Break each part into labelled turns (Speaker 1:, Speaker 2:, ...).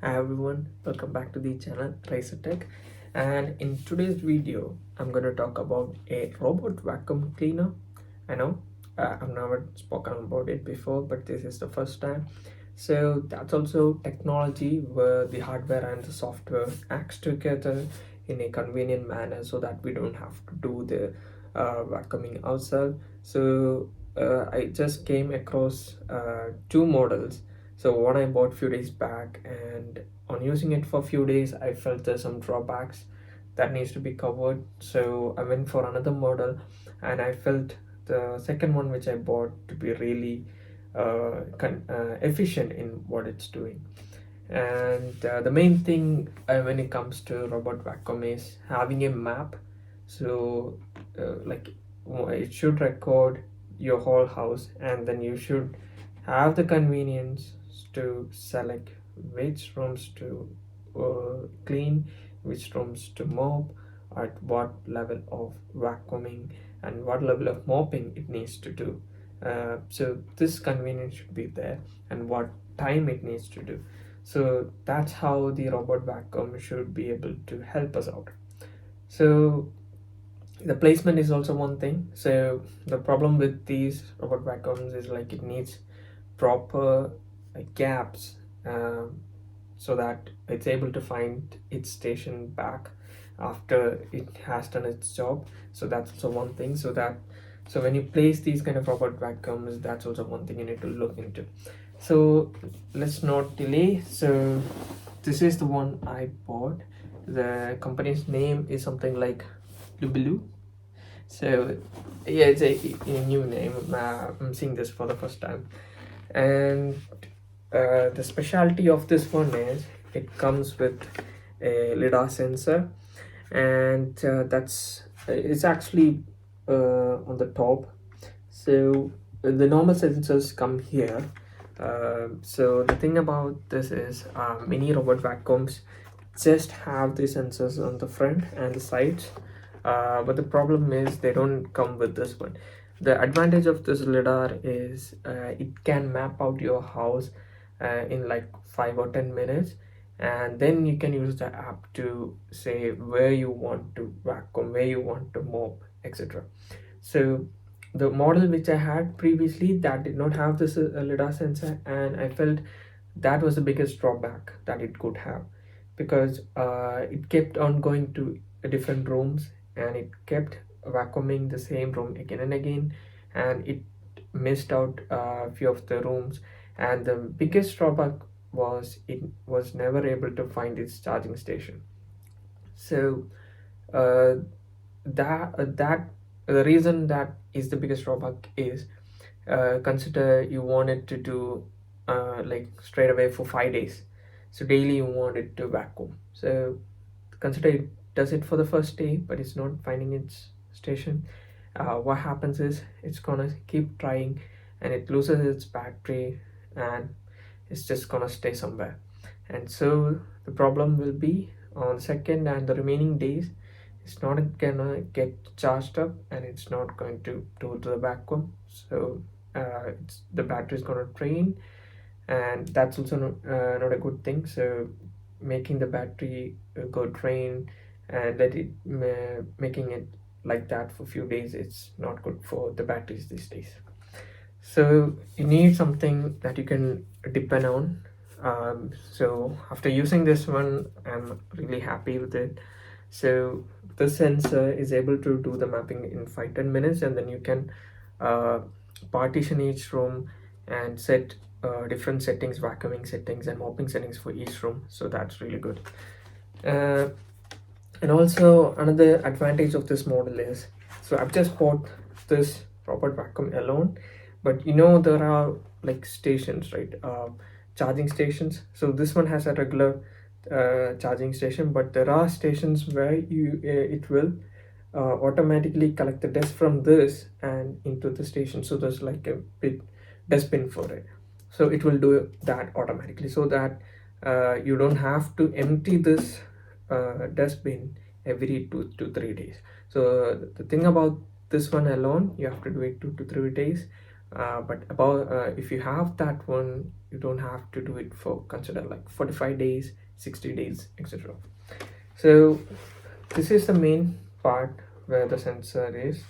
Speaker 1: Hi everyone, welcome back to the channel Racer Tech, and in today's video I'm going to talk about a robot vacuum cleaner. I know I've never spoken about it before, but this is the first time. So that's also technology where the hardware and the software acts together in a convenient manner so that we don't have to do the vacuuming ourselves. So I just came across two models. So one I bought few days back, and on using it for a few days I felt there's some drawbacks that needs to be covered. So I went for another model, and I felt the second one which I bought to be really efficient in what it's doing. And the main thing when it comes to robot vacuum is having a map. So it should record your whole house, and then you should have the convenience to select which rooms to clean, which rooms to mop, at what level of vacuuming and what level of mopping it needs to do. So this convenience should be there, and what time it needs to do. So that's how the robot vacuum should be able to help us out. So the placement is also one thing. So the problem with these robot vacuums is like it needs proper gaps, so that it's able to find its station back after it has done its job. So that's also one thing. So when you place these kind of robot vacuums, that's also one thing you need to look into. So let's not delay. So this is the one I bought. The company's name is something like Lubluelu. So yeah, it's a new name. I'm seeing this for the first time. And the specialty of this one is it comes with a LIDAR sensor, and that's it's actually on the top. So the normal sensors come here. So the thing about this is many robot vacuums just have the sensors on the front and the sides, but the problem is they don't come with this one. The advantage of this lidar is it can map out your house in like 5 or 10 minutes, and then you can use the app to say where you want to vacuum, where you want to mop, etc. So the model which I had previously, that did not have this lidar sensor, and I felt that was the biggest drawback that it could have, because it kept on going to different rooms, and it kept vacuuming the same room again and again, and it missed out a few of the rooms. And the biggest drawback was it was never able to find its charging station. So uh, that the reason that is the biggest drawback is, consider you want it to do like straight away for 5 days. So daily you want it to vacuum. So consider it does it for the first day, but it's not finding its station. What happens is it's gonna keep trying, and it loses its battery, and it's just gonna stay somewhere. And so the problem will be on the second and the remaining days, it's not gonna get charged up, and it's not going to do the vacuum. So the battery is gonna drain, and that's also not a good thing. So making the battery go drain and making it like that for a few days, it's not good for the batteries these days. So you need something that you can depend on. So after using this one, I'm really happy with it. So the sensor is able to do the mapping in 5-10 minutes, and then you can uh, partition each room and set different settings, vacuuming settings and mopping settings for each room. So that's really good. uh, and also another advantage of this model is, so I've just bought this robot vacuum alone, but there are like stations, right? Charging stations. So this one has a regular charging station, but there are stations where it will automatically collect the dust from this and into the station. So there's like a bit dustbin for it. So it will do that automatically, so that you don't have to empty this dustbin every 2 to 3 days. So the thing about this one alone, you have to do it 2 to 3 days. but about if you have that one, you don't have to do it for consider like 45 days, 60 days, etc. So this is the main part where the sensor is.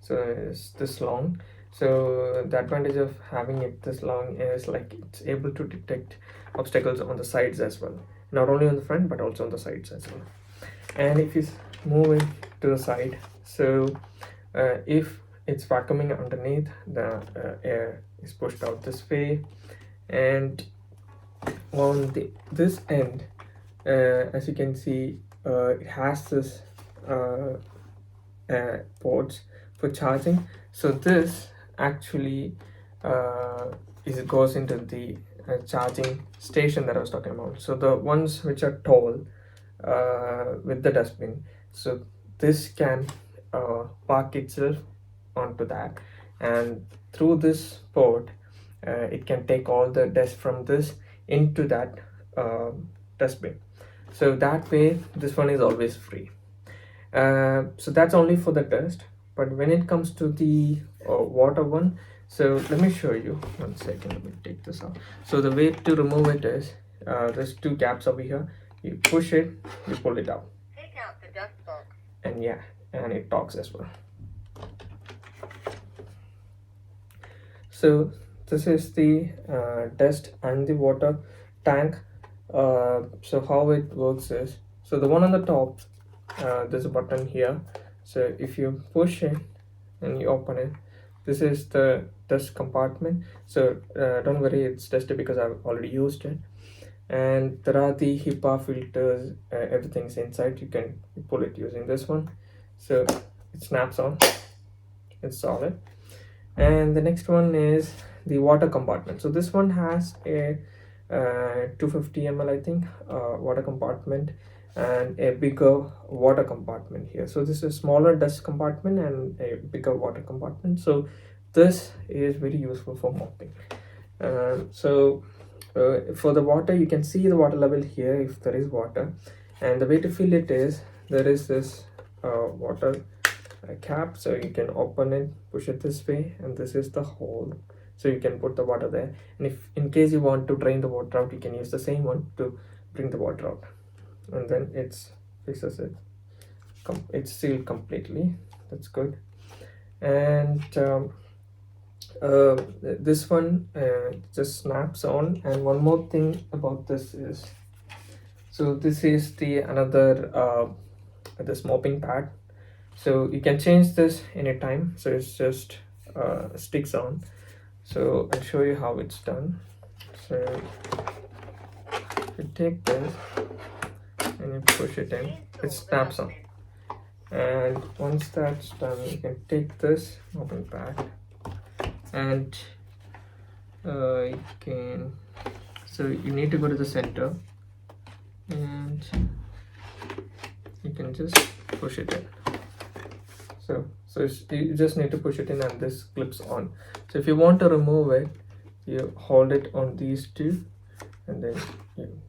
Speaker 1: So it's this long. So the advantage of having it this long is like it's able to detect obstacles on the sides as well, not only on the front but also on the sides as well. And if you move it to the side, so if it's vacuuming underneath, the air is pushed out this way, and on this end, as you can see, it has this ports for charging. So this actually goes into the charging station that I was talking about. So the ones which are tall with the dustbin, so this can park itself onto that, and through this port it can take all the dust from this into that dustbin. So that way this one is always free. So that's only for the dust. But when it comes to the water one, so let me show you. 1 second, let me take this out. So the way to remove it is there's two gaps over here. You push it, you pull it out.
Speaker 2: Take out the dust box.
Speaker 1: And yeah, and it talks as well. So this is the dust and the water tank. So how it works is, so the one on the top, there's a button here. So if you push it and you open it, this is the dust compartment. So don't worry, it's dusty because I've already used it. And there are the HEPA filters, everything's inside. You can pull it using this one. So it snaps on, it's solid. And the next one is the water compartment. So this one has a 250 ml, I think, water compartment, and a bigger water compartment here. So this is a smaller dust compartment and a bigger water compartment. So this is very useful for mopping. For the water, you can see the water level here if there is water, and the way to fill it is there is this water cap. So you can open it, push it this way, and this is the hole, so you can put the water there. And if in case you want to drain the water out, you can use the same one to bring the water out, and then it's fixes it. It's sealed completely. That's good. And this one just snaps on. And one more thing about this is, so this is the another this mopping pad. So you can change this anytime. So it's just sticks on. So I'll show you how it's done. So you take this and you push it in, it snaps on. And once that's done, you can take this mopping pad and you can, so you need to go to the center and you can just push it in. So you just need to push it in and this clips on. So if you want to remove it, you hold it on these two and then you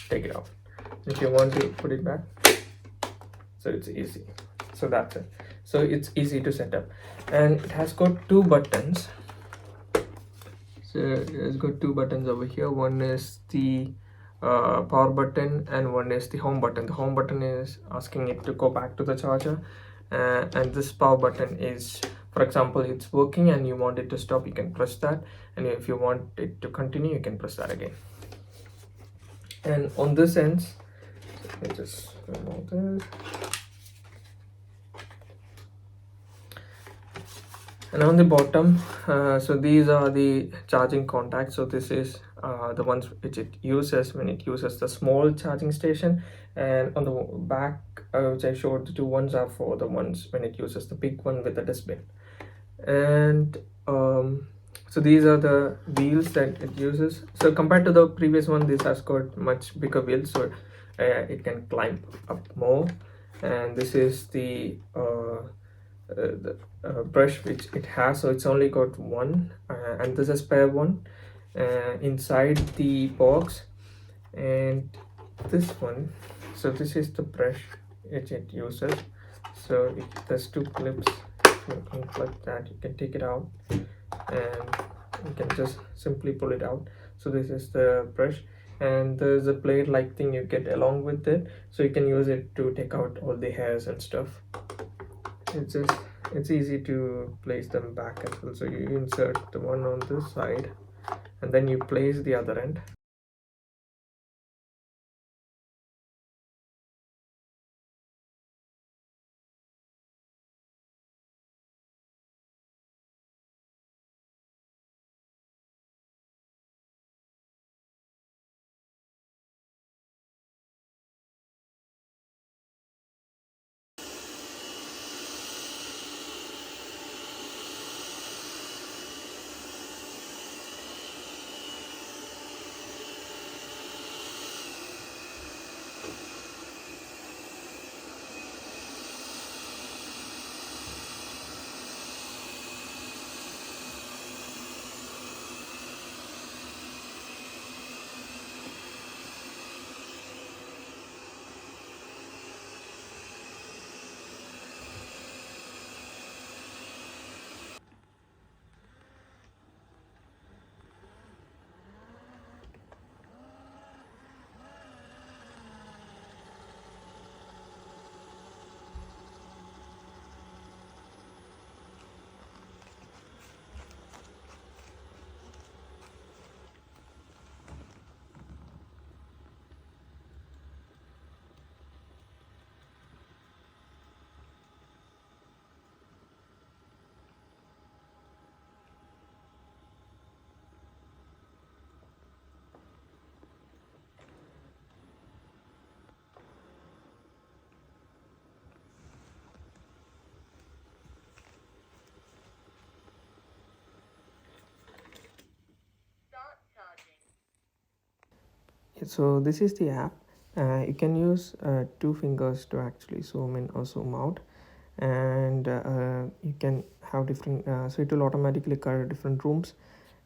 Speaker 1: take it out. If you want to put it back, so it's easy. So that's it. So it's easy to set up, and it has got two buttons. So it's got two buttons over here. One is the power button and one is the home button. The home button is asking it to go back to the charger, and this power button is, for example, it's working and you want it to stop, you can press that, and if you want it to continue, you can press that again. And on this end, let me just remove this. And on the bottom, so these are the charging contacts. So this is the ones which it uses when it uses the small charging station, and on the back which I showed, the two ones are for the ones when it uses the big one with the dustbin. And so these are the wheels that it uses. So compared to the previous one, this has got much bigger wheels, so it can climb up more. And this is the brush which it has, so it's only got one, and this is spare one inside the box. And this one, so this is the brush which it uses. So there's two clips. You can clip that, you can take it out and you can just simply pull it out. So this is the brush, and there's a blade like thing you get along with it, so you can use it to take out all the hairs and stuff. It's easy to place them back as well. So you insert the one on this side and then you place the other end. So this is the app. You can use two fingers to actually zoom in or zoom out, and you can have different so it will automatically cover different rooms.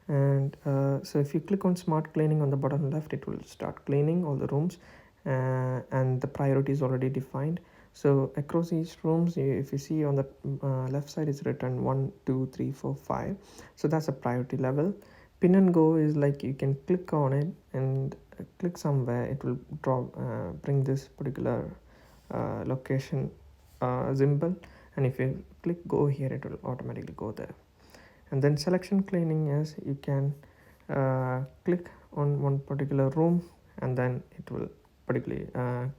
Speaker 1: And so if you click on smart cleaning on the bottom left, it will start cleaning all the rooms, and the priority is already defined. So across each rooms, if you see on the left side, it's written 1 2 3 4 5. So that's a priority level. Pin and go is like you can click on it and click somewhere, it will bring this particular location symbol, and if you click go here, it will automatically go there. And then selection cleaning is you can click on one particular room, and then it will particularly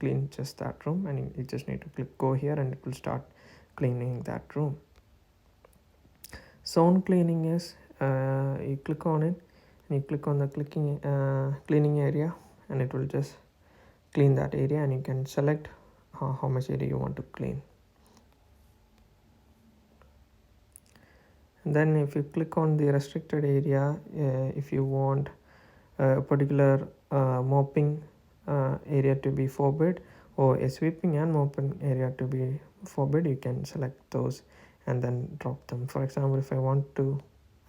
Speaker 1: clean just that room, and you just need to click go here and it will start cleaning that room. Zone cleaning is you click on it and you click on the cleaning area, and it will just clean that area, and you can select how much area you want to clean. And then if you click on the restricted area, if you want a particular mopping area to be forbid, or a sweeping and mopping area to be forbid, you can select those and then drop them. For example, if I want to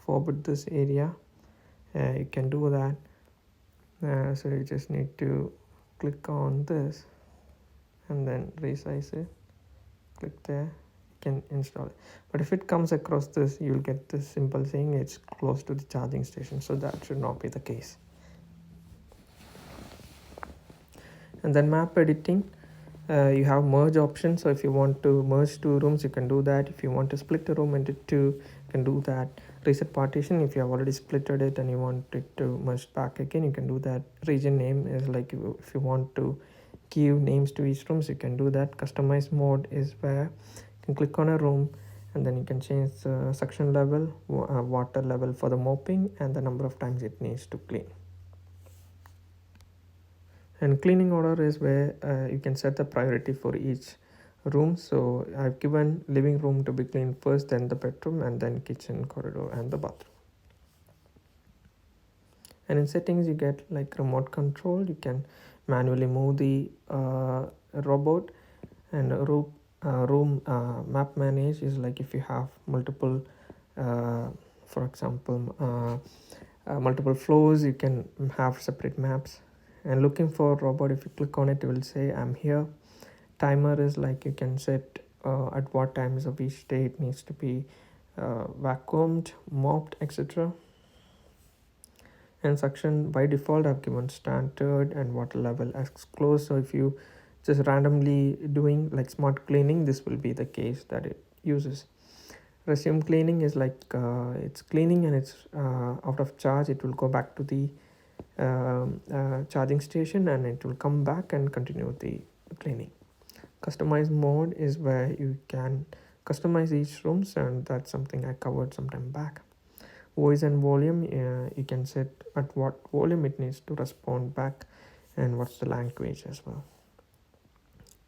Speaker 1: forbid this area, you can do that. So you just need to click on this and then resize it, click there, you can install it. But if it comes across this, you'll get this symbol saying it's close to the charging station, so that should not be the case. And then map editing, you have merge option. So if you want to merge two rooms, you can do that. If you want to split a room into two, you can do that. Reset partition, if you have already splitted it and you want it to merge back again, you can do that. Region name is like if you want to give names to each rooms, you can do that. Customize mode is where you can click on a room and then you can change the suction level, water level for the mopping, and the number of times it needs to clean. And cleaning order is where you can set the priority for each room. So I've given living room to be cleaned first, then the bedroom, and then kitchen, corridor, and the bathroom. And in settings, you get like remote control. You can manually move the robot. And room map manage is like if you have multiple for example multiple floors, you can have separate maps. And looking for robot, if you click on it, it will say I'm here. Timer is like you can set at what times of each day it needs to be vacuumed, mopped, etc. And suction by default I've given standard and water level as close. So if you just randomly doing like smart cleaning, this will be the case that it uses. Resume cleaning is like it's cleaning and it's out of charge. It will go back to the charging station and it will come back and continue the cleaning. Customize mode is where you can customize each rooms, and that's something I covered some time back. Voice and volume, you can set at what volume it needs to respond back and what's the language as well.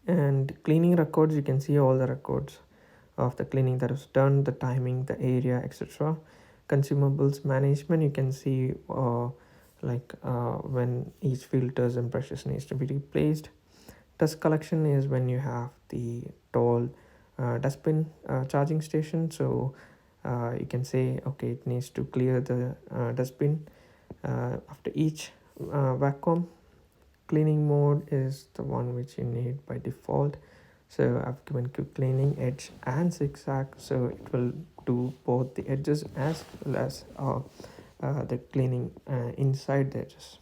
Speaker 1: And cleaning records, you can see all the records of the cleaning that was done, the timing, the area, etc. Consumables management, you can see when each filters and brushes needs to be replaced. Dust collection is when you have the tall dustbin charging station. So you can say, okay, it needs to clear the dustbin after each vacuum. Cleaning mode is the one which you need by default. So I've given quick cleaning, edge and zigzag, so it will do both the edges as well as the cleaning inside the edges.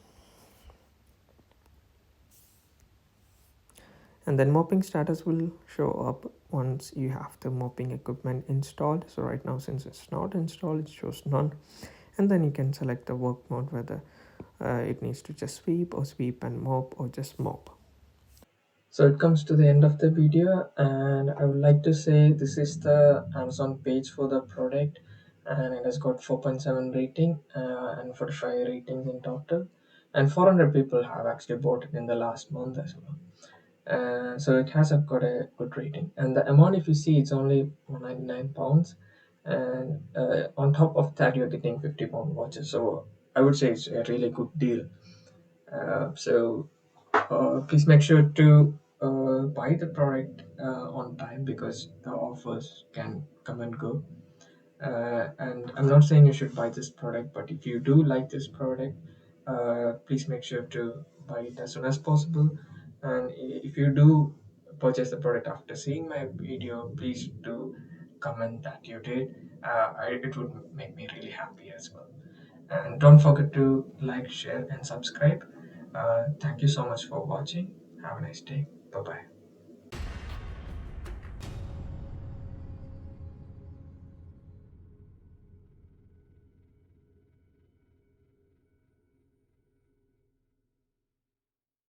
Speaker 1: And then mopping status will show up once you have the mopping equipment installed. So right now, since it's not installed, it shows none. And then you can select the work mode, whether it needs to just sweep and mop, or just mop. So it comes to the end of the video, and I would like to say this is the Amazon page for the product, and it has got 4.7 rating and 45 ratings in total, and 400 people have actually bought it in the last month as well. So it has got a good rating, and the amount, if you see, it's only £199, and on top of that you're getting £50 vouchers. So I would say it's a really good deal. So please make sure to buy the product on time, because the offers can come and go. And I'm not saying you should buy this product, but if you do like this product, please make sure to buy it as soon as possible. And if you do purchase the product after seeing my video, please do comment that you did. It would make me really happy as well. And don't forget to like, share, and subscribe. Thank you so much for watching. Have a nice day. Bye bye.